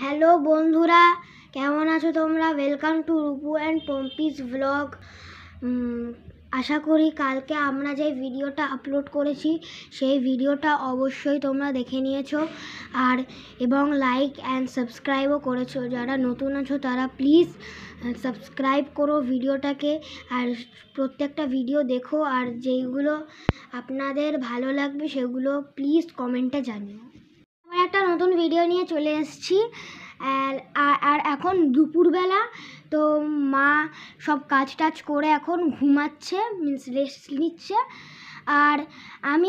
Hello বন্ধুরা, কেমন আছো তোমরা? Welcome to Rupu and Pompi's blog. আশা করি কালকে আমরা যে ভিডিওটা আপলোড করেছি সেই ভিডিওটা অবশ্যই তোমরা দেখে নিয়েছো আর এবং লাইক অ্যান্ড সাবস্ক্রাইবও করেছো। যারা নতুন আছো তারা প্লিজ সাবস্ক্রাইব করো ভিডিওটাকে আর প্রত্যেকটা ভিডিও দেখো, আর যেইগুলো আপনাদের ভালো লাগবে সেগুলো প্লিজ কমেন্টে জানিও। আমার একটা নতুন ভিডিও নিয়ে চলে এসেছি আর এখন দুপুরবেলা, তো মা সব কাজ টাজ করে এখন ঘুমাচ্ছে, মিন্স রেস্ট নিচ্ছে। আর আমি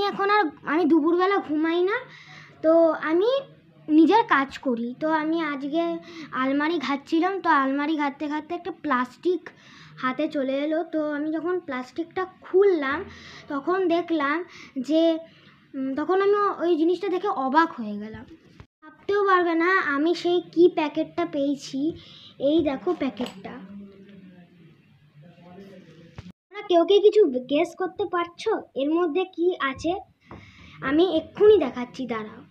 দুপুরবেলা ঘুমাই না, তো আমি নিজের কাজ করি। তো আমি আজকে আলমারি ঘাঁটছিলাম, তো আলমারি ঘাঁটতে ঘাঁটতে একটা প্লাস্টিক হাতে চলে এলো। তো আমি যখন প্লাস্টিকটা খুললাম তখন দেখলাম যে তখন আমি ওই জিনিসটা দেখে অবাক হয়ে গেলাম। ভাবতেও পারবে না আমি সেই কি প্যাকেটটা পেয়েছি। এই দেখো প্যাকেটটা। তোমরা কেউ কিছু গেস করতে পারছো এর মধ্যে কি আছে? আমি এক্ষুনি দেখাচ্ছি, দাঁড়াও।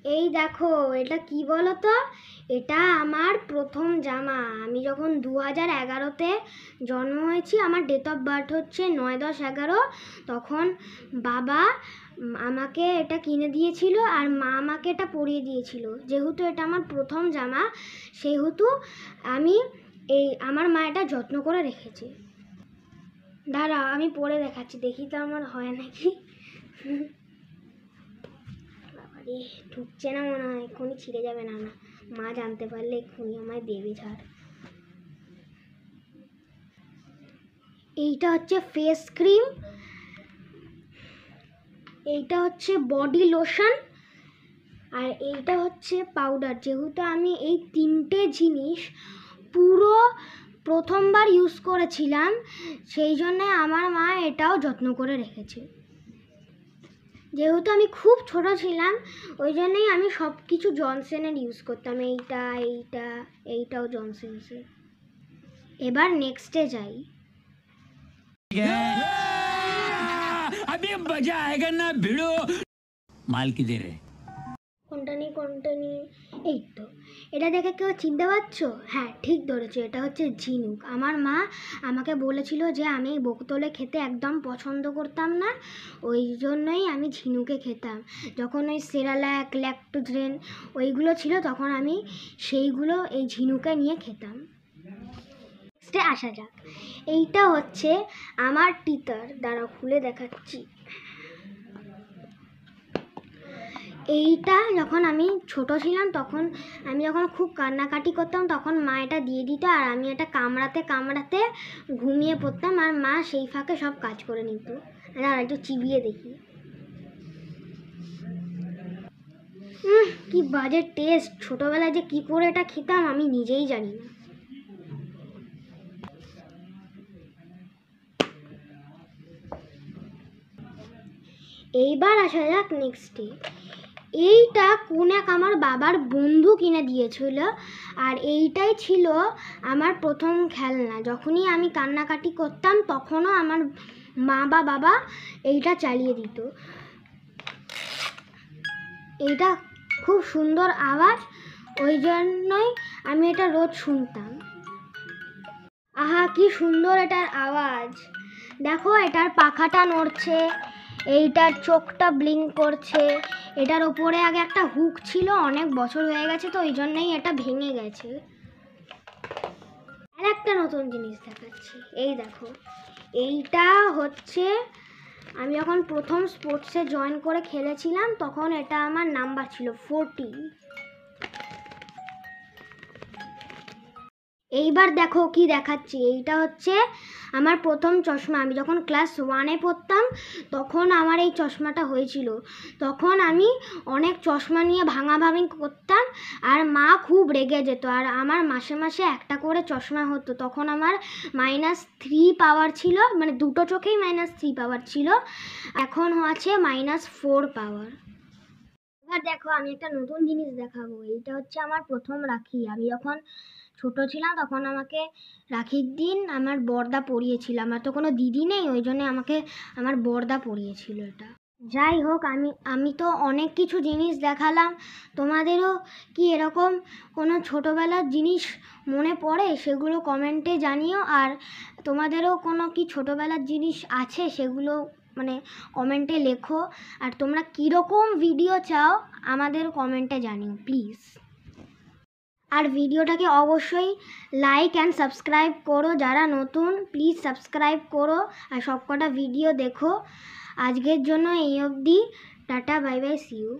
এই দেখো, এটা কি বলো তো? এটা আমার প্রথম জামা। আমি যখন 2011-তে জন্ম হয়েছি, আমার ডেট অফ বার্থ হচ্ছে 9/10/11। তখন বাবা আমাকে এটা কিনে দিয়েছিল আর মা আমাকে এটা পরিয়ে দিয়েছিল। যেহেতু এটা আমার প্রথম জামা, সেহেতু আমার মা এটা যত্ন করে রেখেছে। দাঁড়াও আমি পরে দেখাচ্ছি, দেখি তো আমার হয় নাকি। ঢুকছে না মনে হয়, এক্ষুনি ছিঁড়ে যাবে। না না, মা জানতে পারলে এক্ষুনি আমায় দেবে ঝাড়। এইটা হচ্ছে ফেস ক্রিম, এইটা হচ্ছে বডি লোশন, আর এইটা হচ্ছে পাউডার। যেহেতু আমি এই তিনটে জিনিস পুরো প্রথমবার ইউজ করেছিলাম, সেই জন্য আমার মা এটাও যত্ন করে রেখেছে। যেহেতু আমি খুব ছোট ছিলাম, ওই জন্যই আমি সব কিছু জনসনের ইউজ করতাম। এইটাও জনসেন্সের। এবার নেক্সটে যাই। কোনটা নিয়ে এই তো, এটা দেখে কেউ চিনতে পারছো? হ্যাঁ, ঠিক ধরেছো, এটা হচ্ছে ঝিনুক। আমার মা আমাকে বলেছিল যে আমি বকুতলে খেতে একদম পছন্দ করতাম না, ওই জন্যই আমি ঝিনুকে খেতাম। যখন ওই সেরাল্যাক, ল্যাক্টোজেন ওইগুলো ছিল, তখন আমি সেইগুলো এই ঝিনুকে নিয়ে খেতাম। নেক্সটে আসা যাক। এইটা হচ্ছে আমার টিথার। দাঁড়াও খুলে দেখাচ্ছি। এইটা যখন আমি ছোট ছিলাম, তখন আমি যখন খুব কান্নাকাটি করতাম, তখন মা এটা দিয়ে দিত আর আমি এটা কামড়াতে কামড়াতে ঘুমিয়ে পড়তাম, আর মা সেই ফাঁকে সব কাজ করে নিত। আর একটু চিবিয়ে দেখি। কি বাজে টেস্ট! ছোটবেলায় যে কি করে এটা খেতাম আমি নিজেই জানি না। এইবার আসা যাক নেক্সটে। এইটা কোন এক আমার বাবার বন্ধু কিনে দিয়েছিল, আর এইটাই ছিল আমার প্রথম খেলনা। যখনই আমি কান্নাকাটি করতাম তখনও আমার মা বা বাবা এইটা চালিয়ে দিত। এইটা খুব সুন্দর আওয়াজ, ওই জন্যই আমি এটা রোজ শুনতাম। আহা কি সুন্দর এটার আওয়াজ! দেখো, এটার পাখাটা নড়ছে, এইটার চোখটা ব্লিঙ্ক করছে। এটার ওপরে আগে একটা হুক ছিল, অনেক বছর হয়ে গেছে, তো ওই জন্যই এটা ভেঙে গেছে। আর একটা নতুন জিনিস দেখাচ্ছি, এই দেখো। এইটা হচ্ছে আমি যখন প্রথম স্পোর্টসে জয়েন করে খেলেছিলাম, তখন এটা আমার নাম্বার ছিল 40। এইবার দেখো কি দেখাচ্ছি। এইটা হচ্ছে আমার প্রথম চশমা। আমি যখন ক্লাস 1-এ পড়তাম তখন আমার এই চশমাটা হয়েছিল। তখন আমি অনেক চশমা নিয়ে ভাঙাভাঙি করতাম আর মা খুব রেগে যেত, আর আমার মাসে মাসে একটা করে চশমা হতো। তখন আমার -3 পাওয়ার ছিল, মানে দুটো চোখেই -3 পাওয়ার ছিল। এখন আছে -4 পাওয়ার। এবার দেখো, আমি একটা নতুন জিনিস দেখাবো। এইটা হচ্ছে আমার প্রথম রাখি। আমি যখন ছোট ছিলাম তখন আমাকে রাখির দিন আমার বড়দা পরিয়েছিল। আমার তো কোনো দিদি নেই, ওই জন্য আমাকে আমার বড়দা পরিয়েছিল এটা। যাই হোক, আমি তো অনেক কিছু জিনিস দেখালাম। তোমাদেরও কি এরকম কোনো ছোটোবেলার জিনিস মনে পড়ে? সেগুলো কমেন্টে জানিও। আর তোমাদেরও কোনো কি ছোটোবেলার জিনিস আছে সেগুলো মানে কমেন্টে লেখো। আর তোমরা কীরকম ভিডিও চাও আমাদের কমেন্টে জানিও প্লিজ। আর ভিডিওটাকে অবশ্যই লাইক অ্যান্ড সাবস্ক্রাইব করো। যারা নতুন প্লিজ সাবস্ক্রাইব করো আর সবকটা ভিডিও দেখো। আজকের জন্য এই অবধি। Tata, bye bye, see you.